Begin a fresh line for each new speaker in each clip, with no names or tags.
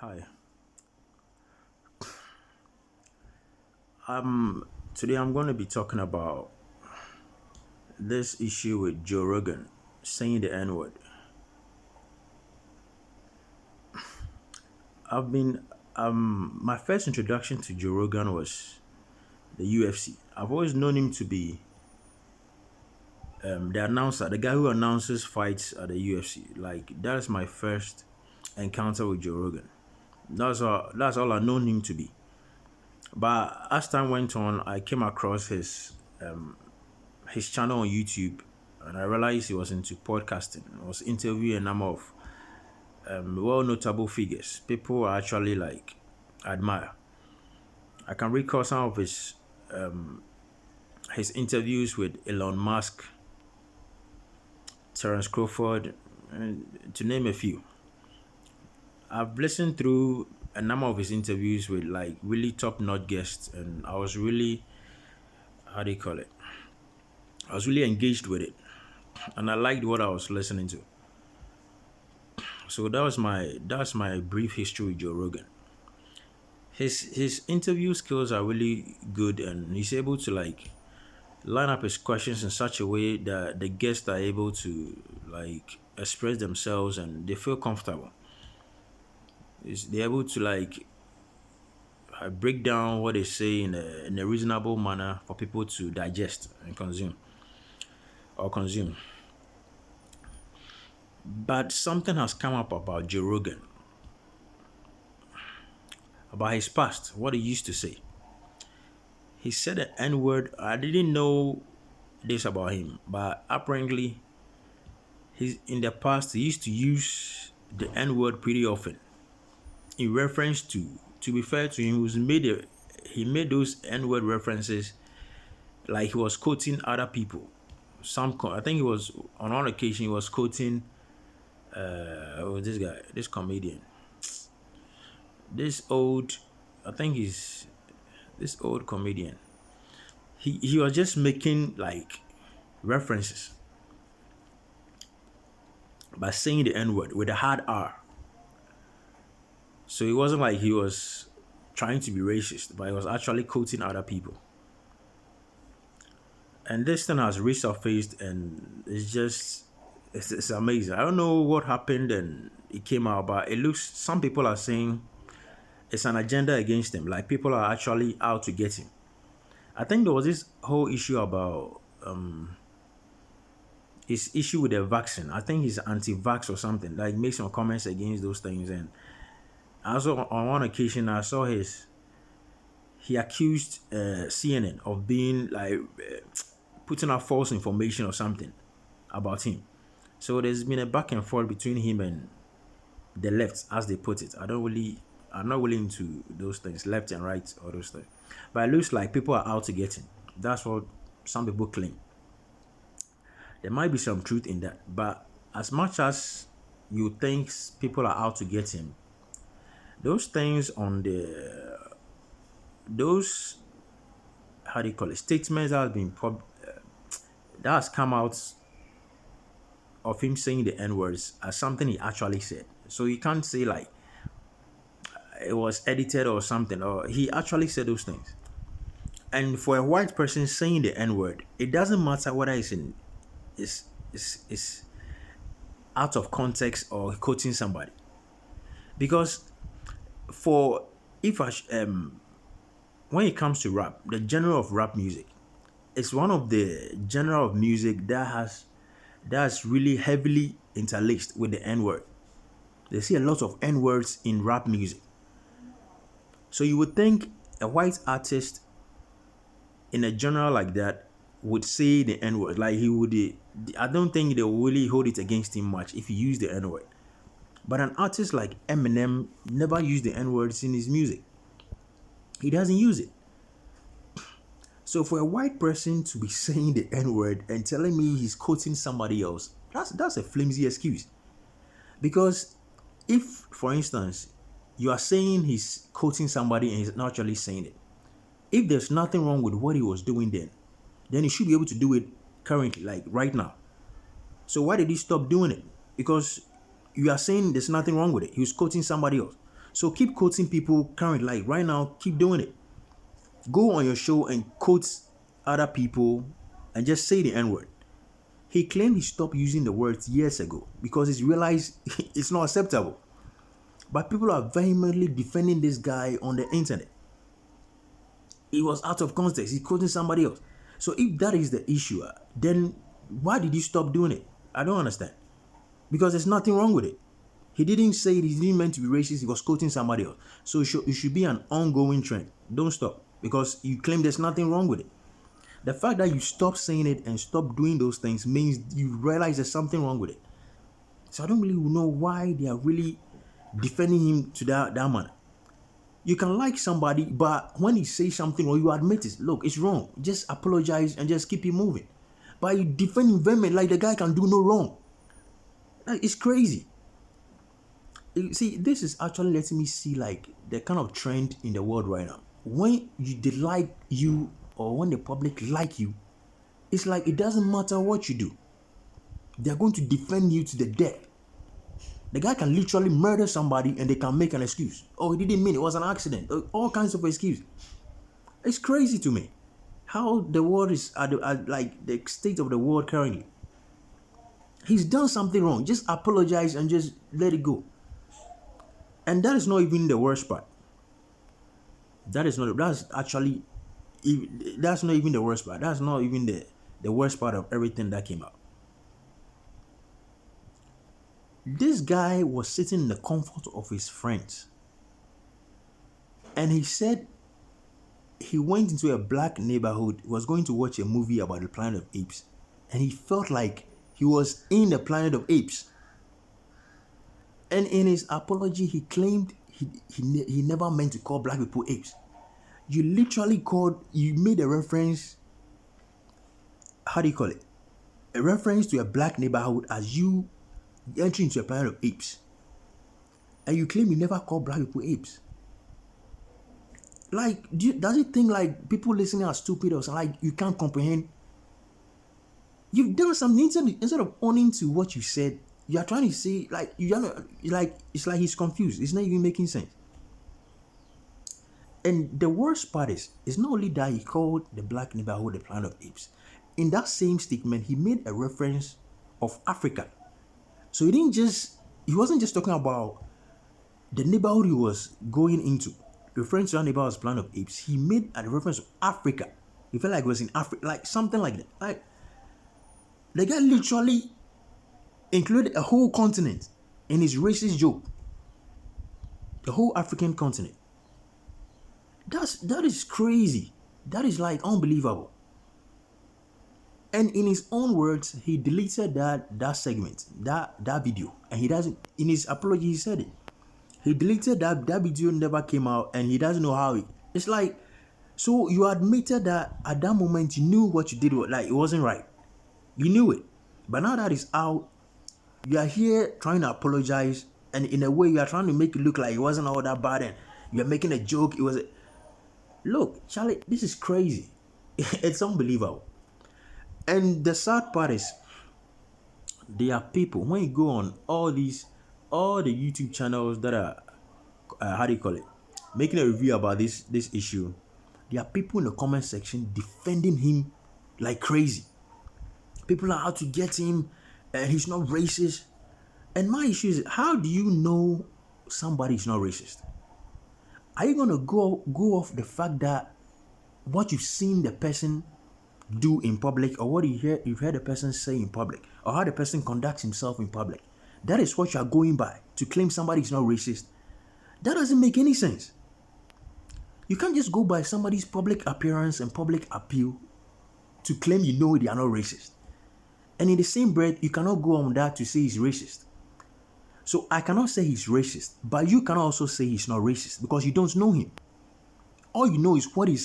Hi. Today I'm going to be talking about this issue with Joe Rogan saying the N-word. I've been my first introduction to Joe Rogan was the UFC. I've always known him to be the announcer, the guy who announces fights at the UFC. Like that's my first encounter with Joe Rogan. That's all I've known him to be. But as time went on, I came across his channel on YouTube, and I realized he was into podcasting. I was interviewing a number of well notable figures. People I actually like admire. I can recall some of his interviews with Elon Musk, Terence Crawford, and to name a few. I've listened through a number of his interviews with like really top notch guests, and I was really, how do you call it? I was really engaged with it, and I liked what I was listening to. So that's my brief history with Joe Rogan. His interview skills are really good, and he's able to like line up his questions in such a way that the guests are able to like express themselves and they feel comfortable. They're able to like break down what they say in a reasonable manner for people to digest and consume. But something has come up about Joe Rogan, about his past, what he used to say. He said an N word. I didn't know this about him, but apparently, in the past he used to use the N word pretty often in reference to. To be fair to him, he made those N word references like he was quoting other people. I think he was on one occasion he was quoting this guy, this comedian, this old, I think he's this old comedian. He was just making like references by saying the N word with a hard R. So it wasn't like he was trying to be racist, but he was actually quoting other people. And this thing has resurfaced, and it's amazing. I don't know what happened and it came out, but it looks, some people are saying it's an agenda against him. Like people are actually out to get him. I think there was this whole issue about his issue with the vaccine. I think he's anti-vax or something. Like make some comments against those things. And also on one occasion I saw he accused CNN of being like putting out false information or something about him. So there's been a back and forth between him and the left, as they put it. I'm not really into those things, left and right, or those things. But it looks like people are out to get him. That's what some people claim. There might be some truth in that, but as much as you think people are out to get him, those things on those, how do you call it, statements that has come out of him saying the N words as something he actually said. So you can't say like it was edited or something, or he actually said those things. And for a white person saying the N word, it doesn't matter whether it's out of context or quoting somebody, because for if I when it comes to rap, the genre of rap music, it's one of the genre of music that's really heavily interlaced with the N word. They see a lot of N words in rap music. So you would think a white artist in a genre like that would say the N word. Like he would, I don't think they will really hold it against him much if he used the N word. But an artist like Eminem never used the N words in his music. He doesn't use it. So for a white person to be saying the N word and telling me he's quoting somebody else, that's a flimsy excuse. Because if, for instance, you are saying he's quoting somebody and he's not actually saying it, if there's nothing wrong with what he was doing then he should be able to do it currently, like right now. So why did he stop doing it? Because you are saying there's nothing wrong with it. He was quoting somebody else. So keep quoting people current, like right now, keep doing it. Go on your show and quote other people and just say the N word. He claimed he stopped using the words years ago because he's realized it's not acceptable. But people are vehemently defending this guy on the internet. It was out of context. He's quoting somebody else. So if that is the issue, then why did you stop doing it? I don't understand. Because there's nothing wrong with it. He didn't say it, he didn't meant to be racist. He was quoting somebody else. So it should be an ongoing trend. Don't stop. Because you claim there's nothing wrong with it. The fact that you stop saying it and stop doing those things means you realize there's something wrong with it. So I don't really know why they are really defending him to that manner. You can like somebody, but when he says something or you admit it, look, it's wrong. Just apologize and just keep it moving. But you defend him vehemently like the guy can do no wrong. It's crazy. You see, this is actually letting me see like the kind of trend in the world right now. When they like you or when the public like you, it's like it doesn't matter what you do. They're going to defend you to the death. The guy can literally murder somebody and they can make an excuse. Oh, he didn't mean it was an accident. All kinds of excuses. It's crazy to me how the world is at like the state of the world currently. He's done something wrong. Just apologize and just let it go. And that is not even the worst part. That's not even the worst part. That's not even the worst part of everything that came out. This guy was sitting in the comfort of his friends. And he said he went into a black neighborhood, was going to watch a movie about the Planet of Apes. And he felt like he was in the Planet of Apes. And in his apology, he claimed he never meant to call black people apes. You made a reference, how do you call it? A reference to a black neighborhood as you entering into a Planet of Apes. And you claim you never called black people apes. Like, does it think like people listening are stupid or something? Like, you can't comprehend? You've done something instead of owning to what you said. You are trying to say, like, it's like he's confused. It's not even making sense. And the worst part is, it's not only that he called the black neighborhood the Planet of Apes. In that same statement, he made a reference of Africa. So he wasn't just talking about the neighborhood he was going into, referring to that neighborhood as Planet of Apes. He made a reference to Africa. He felt like it was in Africa, like something like that. Like, the guy literally included a whole continent in his racist joke. The whole African continent. That is crazy. That is like unbelievable. And in his own words, he deleted that segment, that video. And he doesn't, in his apology, he said it. He deleted that video, never came out, and he doesn't know how it's like. So you admitted that at that moment you knew what you did, like it wasn't right. You knew it. But now that it's out, you are here trying to apologize, and in a way you are trying to make it look like it wasn't all that bad, and you're making a joke. Look, Charlie, this is crazy. It's unbelievable. And the sad part is, there are people, when you go on all the YouTube channels that are, how do you call it, making a review about this issue, there are people in the comment section defending him like crazy. People are out to get him, and he's not racist. And my issue is, how do you know somebody is not racist? Are you going to go off the fact that what you've seen the person do in public, or what you've heard the person say in public, or how the person conducts himself in public? That is what you are going by to claim somebody is not racist. That doesn't make any sense. You can't just go by somebody's public appearance and public appeal to claim you know they are not racist. And in the same breath, you cannot go on that to say he's racist. So I cannot say he's racist, but you cannot also say he's not racist because you don't know him. All you know is what he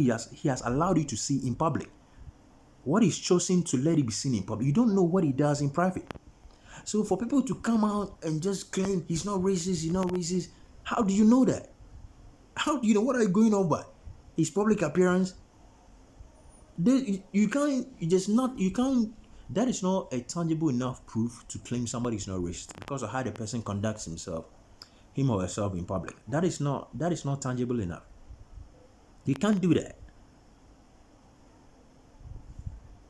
has allowed you to see in public. What he's chosen to let it be seen in public. You don't know what he does in private. So for people to come out and just claim he's not racist, how do you know that? How do you know? What are you going on by? His public appearance? That is not a tangible enough proof to claim somebody is not racist because of how the person conducts himself. him or herself in public. That is not tangible enough. You can't do that.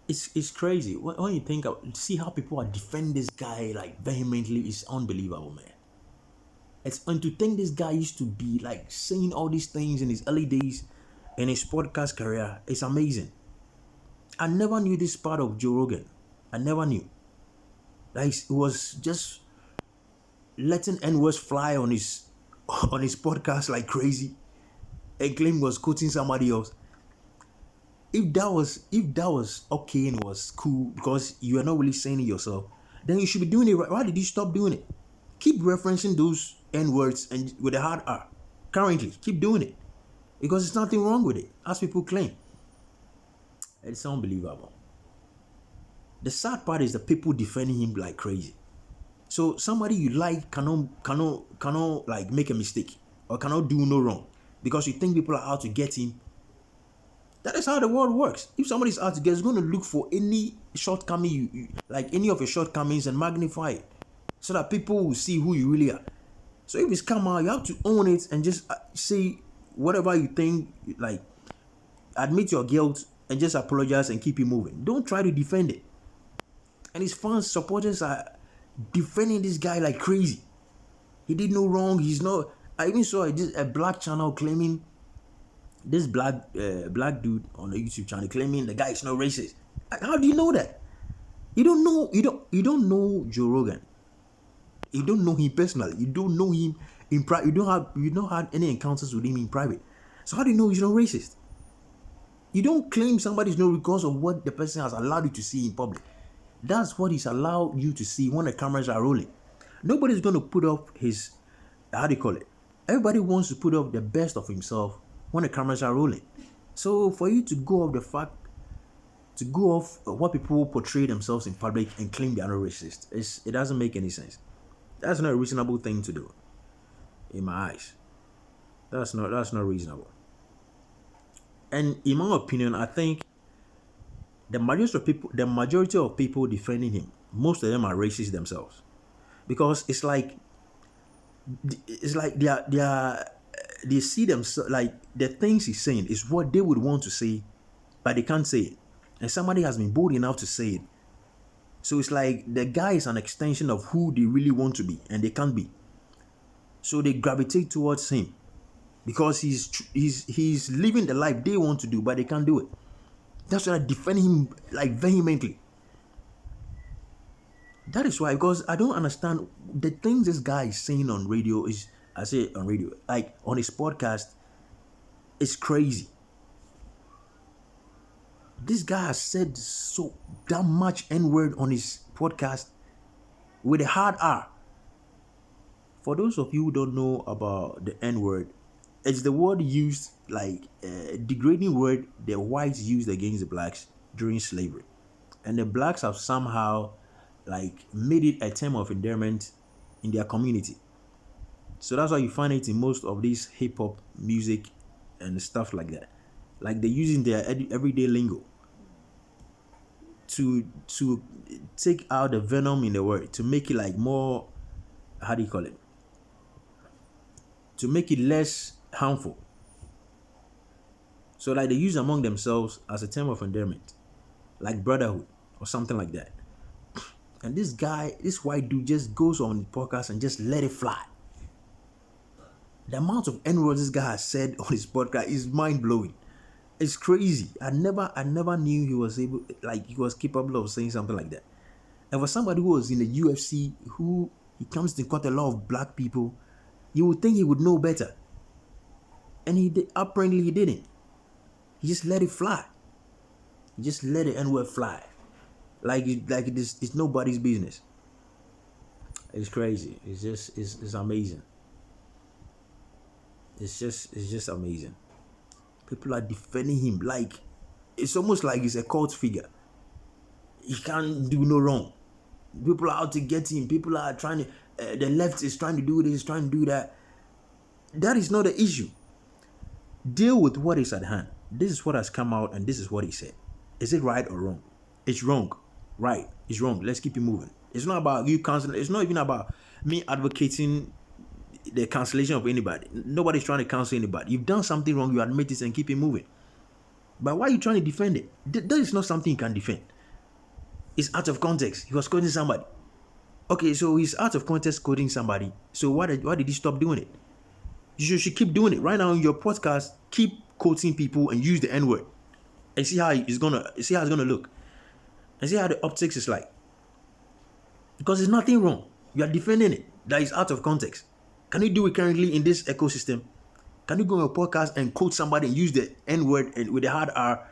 It's crazy when you think of, see how people are defending this guy like vehemently. It's unbelievable, man. It's and to think this guy used to be like saying all these things in his early days in his podcast career. It's amazing. I never knew this part of Joe Rogan. I never knew. Like it was just letting N words fly on his podcast like crazy and claim he was quoting somebody else. If that was okay and was cool because you are not really saying it yourself, then you should be doing it right. Why did you stop doing it? Keep referencing those N words and with a hard R. Currently, keep doing it because there's nothing wrong with it, as people claim. It's unbelievable. The sad part is the people defending him like crazy. So somebody you like cannot like make a mistake or cannot do no wrong because you think people are out to get him. That is how the world works. If somebody's out to get, it's going to look for any shortcoming, like any of your shortcomings, and magnify it, so that people will see who you really are. So if it's come out, you have to own it and just say whatever you think, like admit your guilt and just apologize and keep it moving. Don't try to defend it. And his fans, supporters are defending this guy like crazy. He did no wrong. He's not. I even saw a black channel claiming this black dude on the YouTube channel claiming the guy is not racist. How do you know that? You don't know. You don't know Joe Rogan. You don't know him personally. You don't know him in private. You don't have any encounters with him in private. So how do you know he's not racist? You don't claim somebody's not because of what the person has allowed you to see in public. That's what he's allowed you to see when the cameras are rolling. Nobody's going to put up his, how do you call it? Everybody wants to put up the best of himself when the cameras are rolling. So for you to go off what people portray themselves in public and claim they are not racist, it doesn't make any sense. That's not a reasonable thing to do, in my eyes. That's not reasonable. And in my opinion, I think the majority of people defending him, most of them are racist themselves, because it's like they see themselves like the things he's saying is what they would want to say, but they can't say it, and somebody has been bold enough to say it. So it's like the guy is an extension of who they really want to be, and they can't be. So they gravitate towards him because he's living the life they want to do, but they can't do it. That's why I defend him like vehemently. That is why, because I don't understand the things this guy is saying on radio like on his podcast, it's crazy. This guy has said so damn much N-word on his podcast with a hard R. For those of you who don't know about the N-word, it's the word used like a degrading word the whites used against the blacks during slavery. And the blacks have somehow like made it a term of endearment in their community. So that's why you find it in most of these hip hop music and stuff like that. Like they're using their everyday lingo to take out the venom in the word, to make it like more, how do you call it? To make it less harmful. So like they use among themselves as a term of endearment, like brotherhood or something like that. And this white dude just goes on the podcast and just let it fly. The amount of N-words this guy has said on his podcast is mind-blowing. It's crazy. I never knew he was capable of saying something like that. And for somebody who was in the UFC, who he comes to quite a lot of black people, you would think he would know better. And apparently he didn't. He just let it fly. He just let the N-word fly. Like it's nobody's business. It's crazy. It's amazing. It's just amazing. People are defending him like it's almost like he's a cult figure. He can't do no wrong. People are out to get him. People are trying to. The left is trying to do this, trying to do that. That is not the issue. Deal with what is at hand. This is what has come out, and this is what he said. Is it right or wrong? It's wrong. Right. It's wrong. Let's keep it moving. It's not about you canceling. It's not even about me advocating the cancellation of anybody. Nobody's trying to cancel anybody. You've done something wrong, you admit it and keep it moving. But why are you trying to defend it? That is not something you can defend. It's out of context. He was quoting somebody. Okay, so he's out of context quoting somebody. So why did he stop doing it? You should keep doing it. Right now in your podcast, keep quoting people and use the N-word. And see how it's gonna look. And see how the optics is like. Because there's nothing wrong. You are defending it. That is out of context. Can you do it currently in this ecosystem? Can you go on a podcast and quote somebody and use the N-word and with the hard R?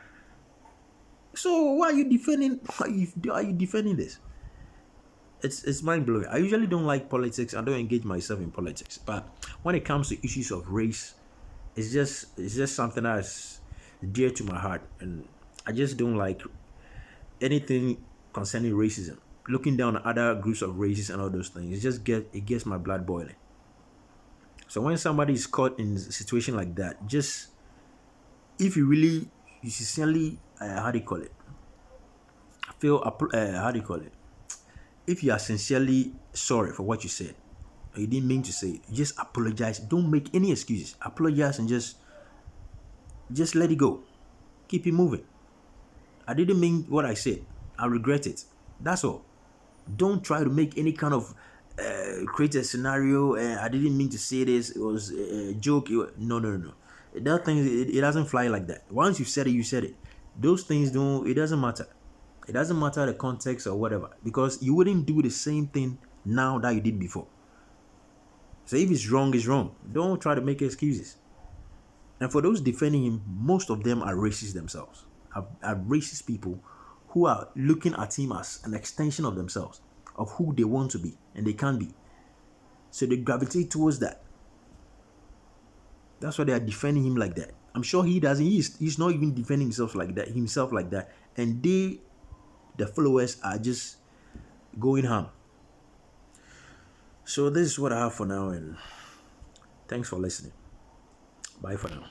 So why are you defending? Why are you defending this? It's mind blowing. I usually don't like politics. I don't engage myself in politics. But when it comes to issues of race, it's just something that's dear to my heart, and I just don't like anything concerning racism. Looking down at other groups of races and all those things, it gets my blood boiling. So when somebody is caught in a situation like that, just if you sincerely how do you call it? Feel how do you call it? If you are sincerely sorry for what you said, or you didn't mean to say it, just apologize. Don't make any excuses. Apologize and just let it go. Keep it moving. I didn't mean what I said. I regret it. That's all. Don't try to make any kind of create a scenario. I didn't mean to say this. It was a joke. No. That thing, it doesn't fly like that. Once you said it, you said it. Those things don't. It doesn't matter. It doesn't matter the context or whatever, because you wouldn't do the same thing now that you did before. So if it's wrong, it's wrong. Don't try to make excuses. And for those defending him, most of them are racist themselves. Are racist people who are looking at him as an extension of themselves, of who they want to be, and they can't be. So they gravitate towards that. That's why they are defending him like that. I'm sure he doesn't. He's not even defending himself like that. And the followers are just going ham. So this is what I have for now, and thanks for listening. Bye for now.